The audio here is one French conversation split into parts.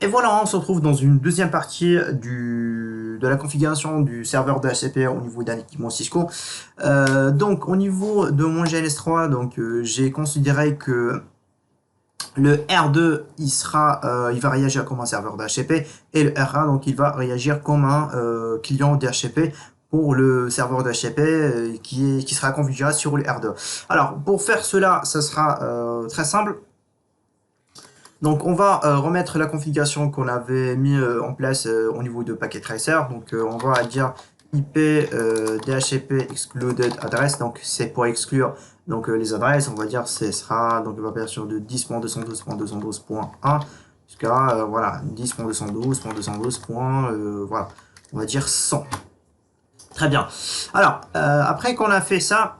voilà, on se retrouve dans une deuxième partie de la configuration du serveur DHCP au niveau d'un équipement Cisco. Donc au niveau de mon GNS3, donc j'ai considéré que le R2 il va réagir comme un serveur DHCP et le R1 donc il va réagir comme un client DHCP pour le serveur DHCP qui sera configuré sur le R2. Alors pour faire cela, ça sera très simple. Donc on va remettre la configuration qu'on avait mis en place au niveau de Packet Tracer. Donc on va dire IP DHCP excluded address. Donc c'est pour exclure donc les adresses. On va dire ce sera donc la version de 10.212.212.1 jusqu'à voilà 10.212.212. Voilà, on va dire 100. Très bien. Alors après qu'on a fait ça.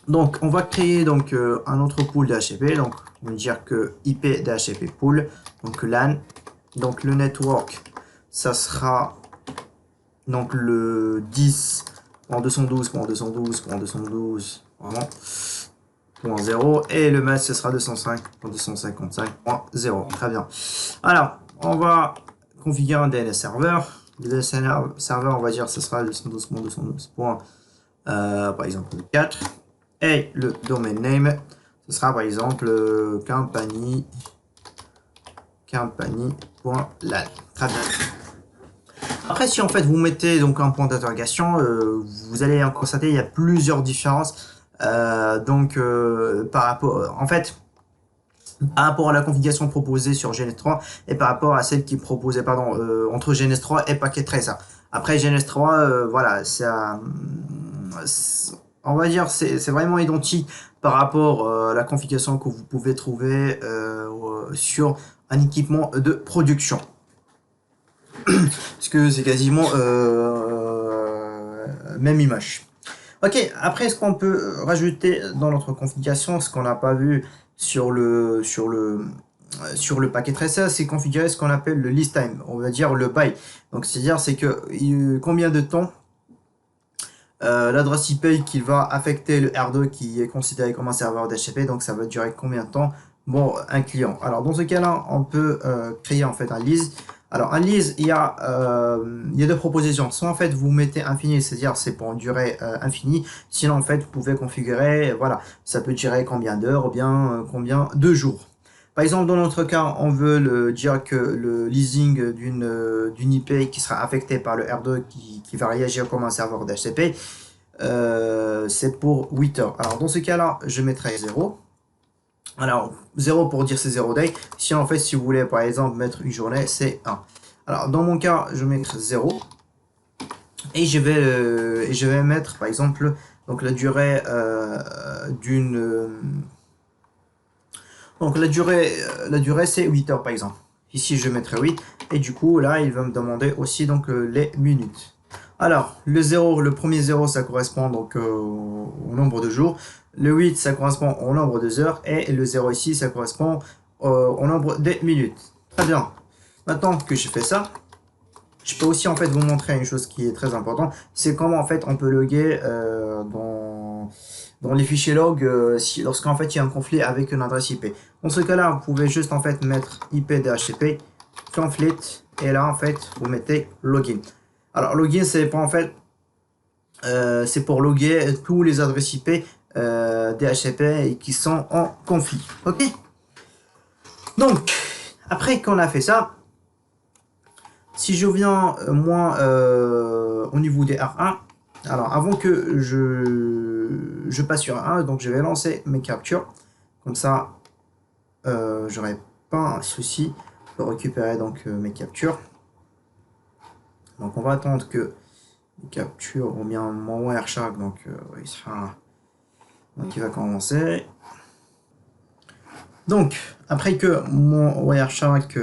Donc, on va créer donc un autre pool DHCP. Donc, on va dire que IP DHCP pool. Donc, LAN. Donc, le network, ça sera donc le 10.212.212.212 vraiment, .0. Et le mask, ce sera 205.255.0. Très bien. Alors, on va configurer un DNS serveur. Le DNS serveur, on va dire, ce sera 212.212. Par exemple, 4. Et le domain name, ce sera par exemple company.lan. Très bien. Après, si en fait vous mettez donc un point d'interrogation, vous allez en constater il y a plusieurs différences. Par rapport, en fait, par rapport à la configuration proposée sur GNS3 et par rapport à celle qui est proposée entre GNS3 et Packet Tracer. Après GNS3, voilà, ça. On va dire c'est vraiment identique par rapport à la configuration que vous pouvez trouver sur un équipement de production. Parce que c'est quasiment même image. Ok, après ce qu'on peut rajouter dans notre configuration, ce qu'on n'a pas vu sur le paquet tracer, c'est configurer ce qu'on appelle le list time, on va dire le buy. Donc c'est-à-dire c'est que combien de temps l'adresse IP qui va affecter le R2 qui est considéré comme un serveur DHCP, donc ça va durer combien de temps? Bon, un client. Alors dans ce cas-là, on peut créer en fait un list. Alors un list, il y a deux propositions. Soit en fait vous mettez infini, c'est-à-dire c'est pour une durée infinie. Sinon en fait vous pouvez configurer, voilà, ça peut durer combien d'heures ou bien combien de jours. Par exemple, dans notre cas, on veut dire que le leasing d'une IP qui sera affectée par le R2 qui va réagir comme un serveur d'HCP, c'est pour 8 heures. Alors, dans ce cas-là, je mettrai 0. Alors, 0 pour dire c'est 0 day. Si en fait, si vous voulez, par exemple, mettre une journée, c'est 1. Alors, dans mon cas, je vais mettre 0. Et je vais mettre, par exemple, donc la durée donc la durée c'est 8 heures par exemple. Ici je mettrai 8 et du coup là il va me demander aussi donc les minutes. Alors le premier 0 ça correspond donc au nombre de jours, le 8 ça correspond au nombre de heures et le 0 ici ça correspond au nombre de minutes. Très bien. Maintenant que j'ai fait ça, je peux aussi en fait vous montrer une chose qui est très importante, c'est comment en fait on peut loguer dans les fichiers log lorsqu'en fait il y a un conflit avec une adresse IP. Dans ce cas-là, vous pouvez juste en fait mettre IP DHCP conflict et là en fait vous mettez login. Alors login c'est pour en fait c'est pour loguer tous les adresses IP DHCP qui sont en conflit. Ok. Donc après qu'on a fait ça, si je viens moi au niveau des R1, alors avant que je passe sur R1, donc je vais lancer mes captures, comme ça j'aurai pas un souci de récupérer donc mes captures. Donc on va attendre que les captures ou bien mon Wireshark donc il va commencer. Donc après que mon Wireshark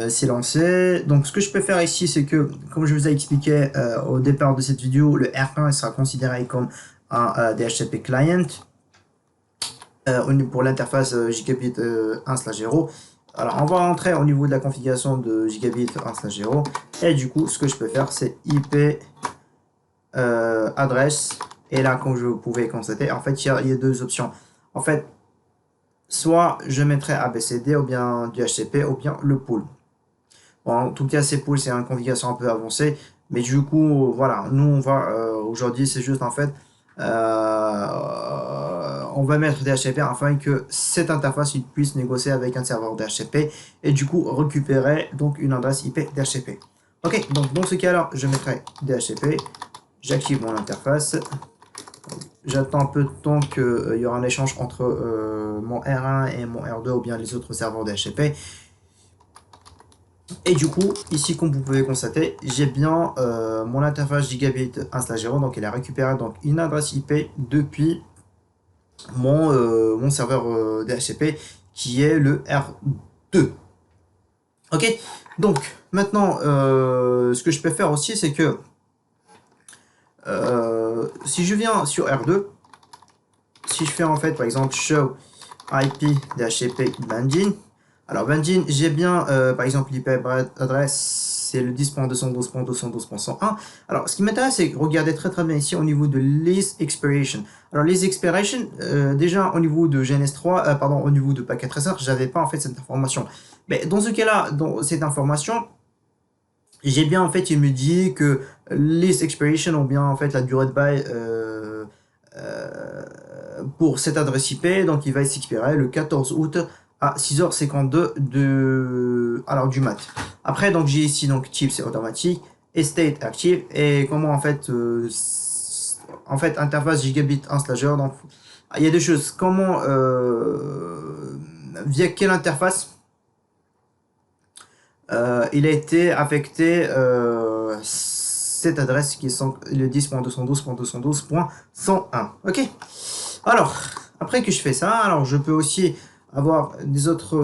c'est lancé. Donc ce que je peux faire ici, c'est que comme je vous ai expliqué au départ de cette vidéo, le R1 sera considéré comme un DHCP client pour l'interface Gigabit 1/0. Alors on va rentrer au niveau de la configuration de Gigabit 1/0 et du coup ce que je peux faire c'est IP adresse et là comme vous pouvez constater en fait il y a deux options. En fait soit je mettrai ABCD ou bien du HCP ou bien le pool. Bon, en tout cas, ces pools, c'est une configuration un peu avancée. Mais du coup, voilà, nous, on va, aujourd'hui, c'est juste en fait, on va mettre DHCP afin que cette interface il puisse négocier avec un serveur DHCP et du coup récupérer donc une adresse IP DHCP. Ok, donc dans ce cas-là, je mettrai DHCP, j'active mon interface, j'attends un peu de temps qu'il y aura un échange entre mon R1 et mon R2 ou bien les autres serveurs DHCP. Et du coup, ici, comme vous pouvez constater, j'ai bien mon interface Gigabit 1/0, donc il a récupéré donc une adresse IP depuis mon serveur DHCP qui est le R2. Ok, donc maintenant, ce que je peux faire aussi, c'est que si je viens sur R2, si je fais en fait par exemple show IP DHCP Banding. Alors Banding, j'ai bien par exemple l'IP adresse, c'est le 10.212.212.101. Alors ce qui m'intéresse, c'est regarder très bien ici au niveau de list expiration. Alors les expiration, déjà au niveau de GNS3, pardon, au niveau de packet tracer, j'avais pas en fait cette information. Mais dans ce cas-là, dans cette information, j'ai bien en fait, il me dit que list expiration ou bien en fait la durée de bail pour cette adresse IP, donc il va s'expirer le 14 août à 6h52 du mat. Après, donc j'ai ici donc type c'est automatique et state active et comment en fait interface gigabit 1/0. Donc il y a deux choses. Comment via quelle interface il a été affecté cette adresse qui est le 10.212.212.101. Ok. Alors, après que je fais ça, alors je peux aussi avoir des autres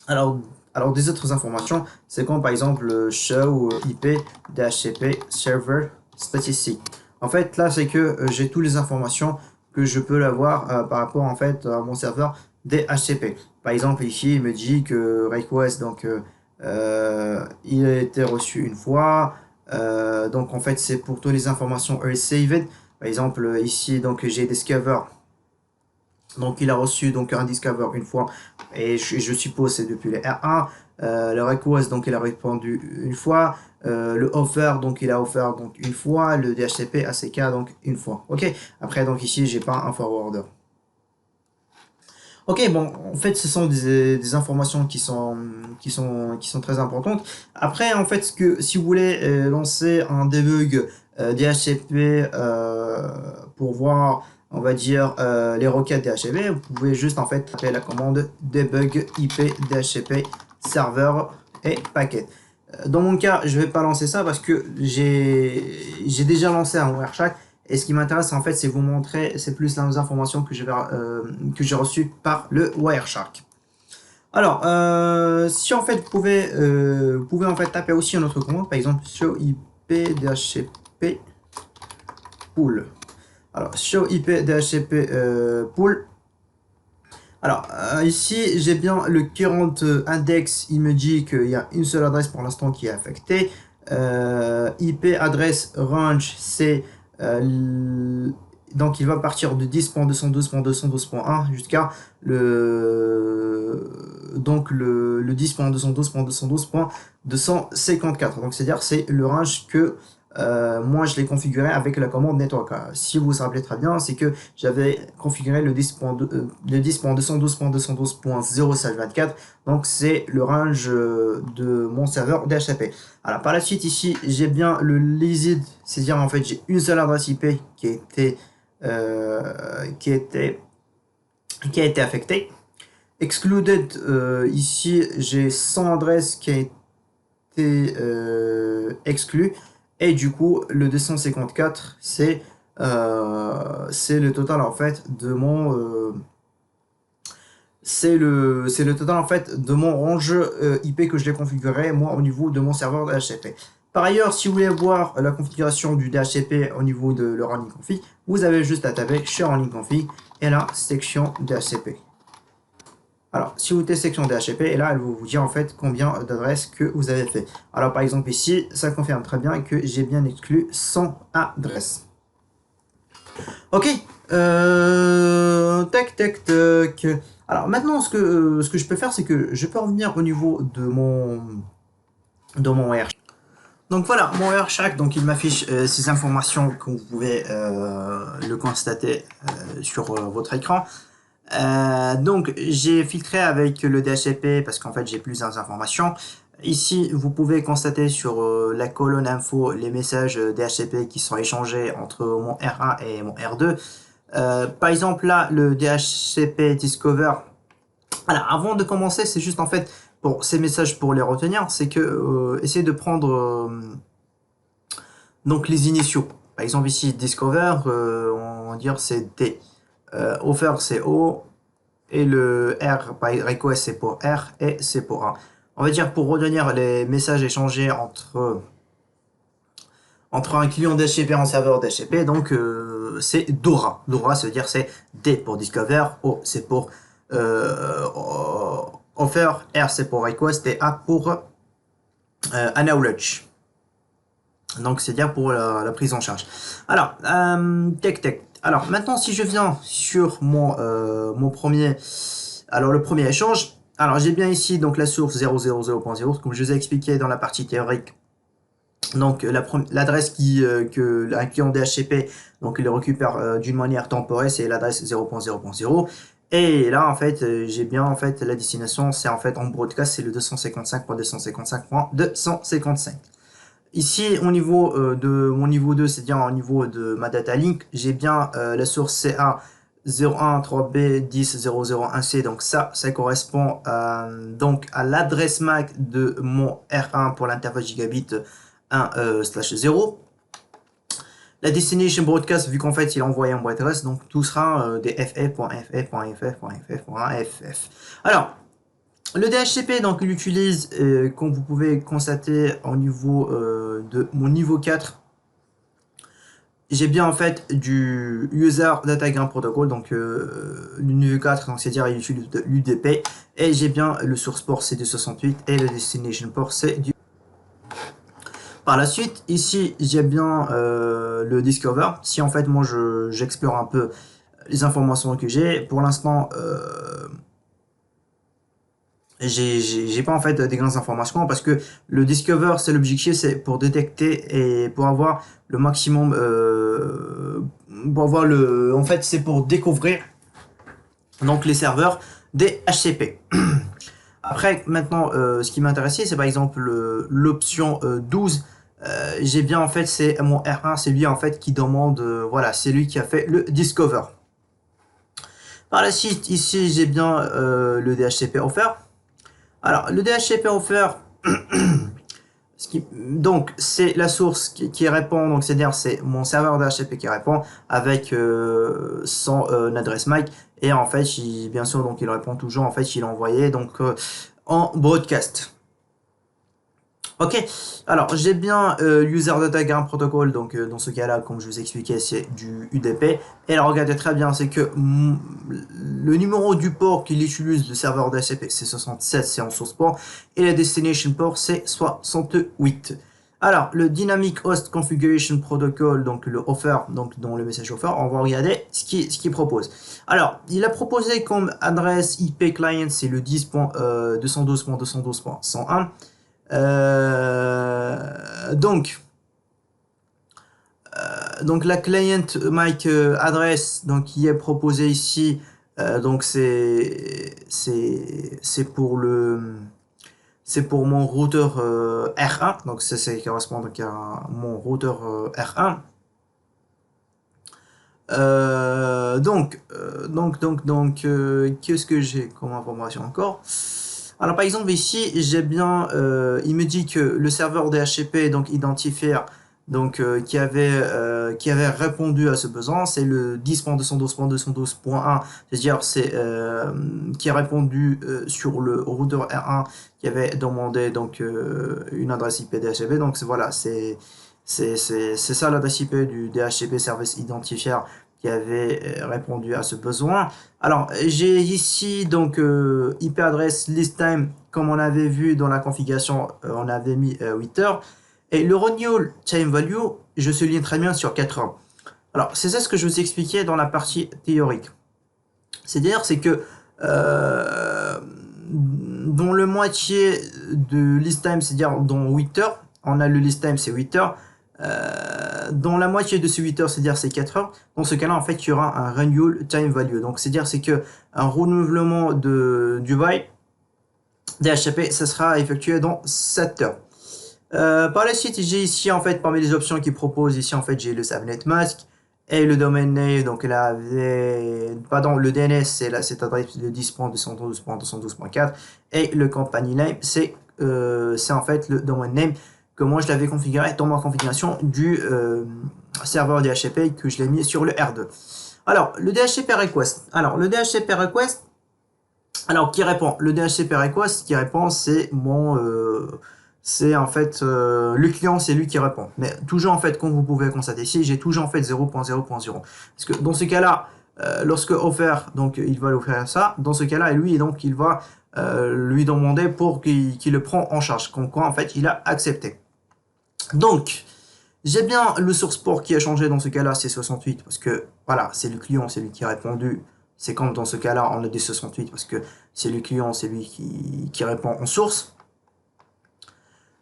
des autres informations. C'est comme par exemple le show IP DHCP server statistique. En fait, là, c'est que j'ai toutes les informations que je peux l'avoir par rapport en fait à mon serveur DHCP. Par exemple, ici, il me dit que request, donc il a été reçu une fois. Donc en fait, c'est pour toutes les informations saved. Par exemple, ici, donc j'ai discover. Donc il a reçu donc un discover une fois et je suppose c'est depuis le R1. Le request, donc il a répondu une fois. Le offer, donc il a offert donc une fois. Le DHCP ACK, donc une fois. Ok. Après, donc ici, j'ai pas un forwarder. Ok, bon, en fait, ce sont des informations qui sont très importantes. Après, en fait, si vous voulez lancer un debug DHCP pour voir, on va dire, les requêtes DHCP, vous pouvez juste en fait taper la commande debug IP DHCP serveur et packet. Dans mon cas, je vais pas lancer ça parce que j'ai déjà lancé un Wireshark. Et ce qui m'intéresse en fait, c'est vous montrer, c'est plus les informations que j'ai reçues par le Wireshark. Alors, si en fait vous pouvez en fait taper aussi un autre commande, par exemple show IP DHCP pool. Alors show IP DHCP pool. Alors ici j'ai bien le current index, il me dit qu'il y a une seule adresse pour l'instant qui est affectée. IP adresse range c'est donc il va partir de 10.212.212.1 jusqu'à le 10.212.212.254. Donc c'est-à-dire c'est le range que moi je l'ai configuré avec la commande network. Si vous vous rappelez très bien, c'est que j'avais configuré le 10.212.212.0/24. Donc c'est le range de mon serveur DHCP. Alors par la suite ici j'ai bien le listed, c'est-à-dire en fait j'ai une seule adresse IP qui a été affectée. Excluded, ici j'ai 100 adresses qui a été exclues. Et du coup le 254 c'est le total en fait de mon c'est le total en fait de mon range IP que je l'ai configuré moi au niveau de mon serveur DHCP. Par ailleurs, si vous voulez voir la configuration du DHCP au niveau de le running config, vous avez juste à taper chez running config et la section DHCP. Alors, si vous testez section DHCP, et là, elle va vous dire en fait combien d'adresses que vous avez fait. Alors, par exemple, ici, ça confirme très bien que j'ai bien exclu 100 adresses. Ok, tac, tac. tac, tac. Alors maintenant, ce que je peux faire, c'est que je peux revenir au niveau de mon R. Donc voilà, mon Airshak, donc il m'affiche ces informations que vous pouvez le constater sur votre écran. Donc j'ai filtré avec le DHCP parce qu'en fait j'ai plusieurs informations. Ici, vous pouvez constater sur la colonne info les messages DHCP qui sont échangés entre mon R1 et mon R2. Par exemple là, le DHCP Discover. Alors avant de commencer, c'est juste en fait pour ces messages pour les retenir, c'est que essayez de prendre donc les initiaux. Par exemple ici Discover, on va dire c'est D. Offer c'est O. Et le R par request c'est pour R et c'est pour A. On va dire pour retenir les messages échangés entre un client d'HTTP et un serveur d'HTTP, donc c'est DORA. DORA, ça veut dire c'est D pour Discover, O c'est pour Offer, R c'est pour Request et A pour Acknowledge. Donc c'est dire pour la prise en charge. Alors, tac. Alors maintenant si je viens sur mon premier, alors le premier échange, alors j'ai bien ici donc la source 000.0 comme je vous ai expliqué dans la partie théorique. Donc l'adresse que un client DHCP donc il le récupère d'une manière temporaire, c'est l'adresse 0.0.0. Et là en fait j'ai bien en fait la destination, c'est en fait en broadcast, c'est le 255.255.255. Ici, au niveau de mon niveau 2, c'est-à-dire au niveau de ma data link, j'ai bien la source CA 013B10001C. Donc ça correspond donc à l'adresse MAC de mon R1 pour l'interface gigabit 1/0. La destination broadcast, vu qu'en fait il a envoyé un boîte adresse, donc tout sera des FF.FF.FF.FF. Alors, le DHCP, donc, il utilise, comme vous pouvez constater au niveau de mon niveau 4, j'ai bien en fait du User Datagram Protocol, donc le niveau 4, donc c'est-à-dire il utilise l'UDP, et j'ai bien le source port c'est du 68 et le destination port c'est du... Par la suite, ici j'ai bien le Discover. Si en fait moi j'explore un peu les informations que j'ai, pour l'instant j'ai pas en fait des grandes informations parce que le Discover c'est l'objectif, c'est pour détecter et pour avoir le maximum pour avoir le en fait c'est pour découvrir donc les serveurs des HCP. Après maintenant ce qui m'intéressait c'est par exemple l'option 12. J'ai bien en fait c'est mon R1, c'est lui en fait qui demande voilà, c'est lui qui a fait le Discover. Par la suite ici j'ai bien le DHCP offert. Alors, le DHCP offert, donc c'est la source qui répond, donc c'est-à-dire c'est mon serveur DHCP qui répond avec son adresse MAC et en fait, bien sûr, donc il répond toujours, en fait, il est envoyé donc en broadcast. Ok, alors j'ai bien User Datagram Protocol, donc dans ce cas-là, comme je vous expliquais, c'est du UDP. Et là, regardez très bien, c'est que le numéro du port qu'il utilise, le serveur DHCP, c'est 67, c'est en source port, et la destination port, c'est 68. Alors, le Dynamic Host Configuration Protocol, donc le offer, donc dans le message offer, on va regarder ce qu'il propose. Alors, il a proposé comme adresse IP client, c'est le 10.212.212.101. Donc la client MAC adresse donc qui est proposée ici, donc c'est pour mon routeur R1, donc ça correspond donc à mon routeur R1. Qu'est-ce que j'ai comme information encore? Alors par exemple ici j'ai bien il me dit que le serveur DHCP donc identifier donc qui avait répondu à ce besoin, c'est le 10.212.212.1, c'est-à-dire c'est qui a répondu sur le routeur R1 qui avait demandé donc une adresse IP DHCP. Donc voilà, c'est ça l'adresse IP du DHCP Service Identifier qui avait répondu à ce besoin. Alors j'ai ici donc IP adresse list time, comme on avait vu dans la configuration, on avait mis 8 heures. Et le renewal time value, je souligne très bien sur 4 heures. Alors c'est ça ce que je vous expliquais dans la partie théorique. C'est-à-dire, c'est que dans le moitié de list time, c'est-à-dire dans 8 heures, on a le list time, c'est 8 heures. Dans la moitié de ces 8 heures, c'est-à-dire c'est 4 heures, dans ce cas-là, en fait, il y aura un renewal time value. Donc, c'est-à-dire, c'est que un renouvellement du bail DHCP, ça sera effectué dans 7 heures. Par la suite, j'ai ici, en fait, parmi les options qu'ils proposent, ici, en fait, j'ai le subnet mask et le domain name, donc là, pardon, le DNS, c'est là, cette adresse de 10.212.212.4 et le company name, c'est en fait le domain name que moi je l'avais configuré dans ma configuration du serveur DHCP que je l'ai mis sur le R2. Alors, le DHCP request. Alors, le DHCP request, alors qui répond? Le DHCP request qui répond, c'est c'est en fait le client, c'est lui qui répond. Mais toujours en fait, comme vous pouvez constater ici, j'ai toujours en fait 0.0.0. Parce que dans ce cas-là, lorsque offert, donc il va lui faire ça. Dans ce cas-là, lui donc il va lui demander pour qu'il le prend en charge. Comme quoi en fait, il a accepté. Donc j'ai bien le source port qui a changé dans ce cas-là, c'est 68 parce que voilà, c'est le client, c'est lui qui a répondu. C'est comme dans ce cas-là, on a des 68 parce que c'est le client, c'est lui qui répond en source.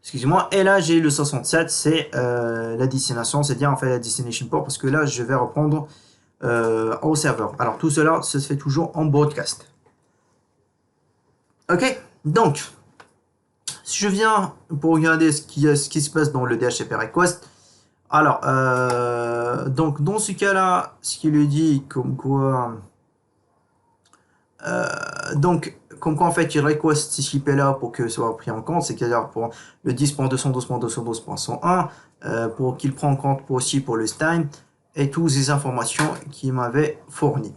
Excusez-moi. Et là, j'ai le 67, c'est la destination, c'est-à-dire en fait la destination port, parce que là, je vais reprendre au serveur. Alors, tout cela se fait toujours en broadcast. Ok, donc, si je viens pour regarder ce qui se passe dans le DHCP request, alors, donc dans ce cas-là, ce qu'il lui dit comme quoi... donc, comme quoi en fait il request ces IP là pour que ce soit pris en compte, c'est-à-dire pour le 10.212.212.101, pour qu'il prenne en compte aussi pour le time et toutes les informations qu'il m'avait fournies.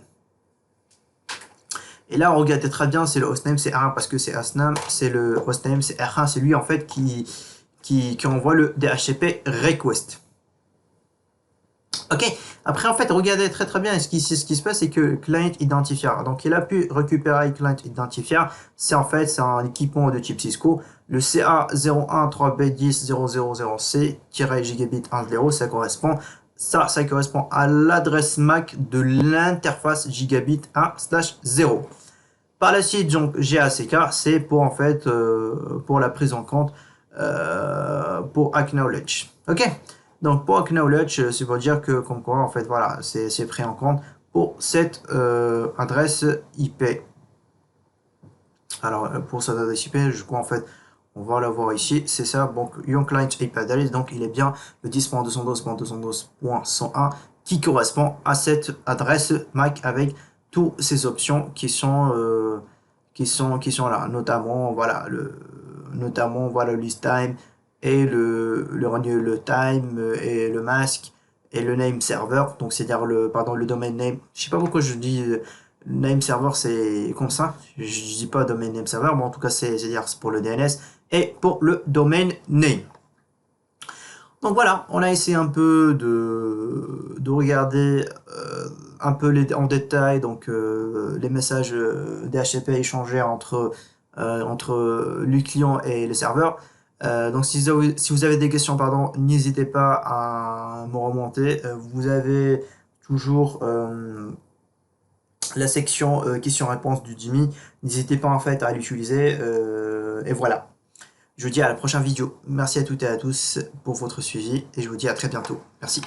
Et là, regardez très bien, c'est le hostname, c'est R1 parce que c'est hostname, c'est le hostname, c'est R1, c'est lui en fait qui envoie le DHCP request. Ok, après en fait, regardez très bien, ce qui se passe, c'est que client identifier, donc il a pu récupérer client identifier, c'est en fait, c'est un équipement de type Cisco, le CA013B10.000C-gigabit 10, ça correspond à l'adresse MAC de l'interface gigabit 1/0. Par la suite, donc GACK, c'est pour en fait, pour la prise en compte, pour acknowledge. Ok. Donc pour acknowledge, c'est pour dire que comme quoi en fait voilà, c'est pris en compte pour cette adresse IP. Alors pour cette adresse IP, je crois en fait, on va la voir ici, c'est ça. Donc Young Client IP Address, donc il est bien le 10.212.212.101 qui correspond à cette adresse MAC avec toutes ces options qui sont là, notamment voilà le list time et le time et le mask et le name server, donc c'est-à-dire le domain name. Je sais pas pourquoi je dis name server, c'est comme ça, je dis pas domain name server, mais en tout cas c'est-à-dire pour le DNS et pour le domain name. Donc voilà, on a essayé un peu de regarder un peu en détail donc les messages DHCP échangés entre le client et le serveur. Donc si vous avez des questions, pardon, n'hésitez pas à me remonter. Vous avez toujours la section questions-réponses du Jimmy. N'hésitez pas en fait à l'utiliser. Et voilà. Je vous dis à la prochaine vidéo. Merci à toutes et à tous pour votre suivi et je vous dis à très bientôt. Merci.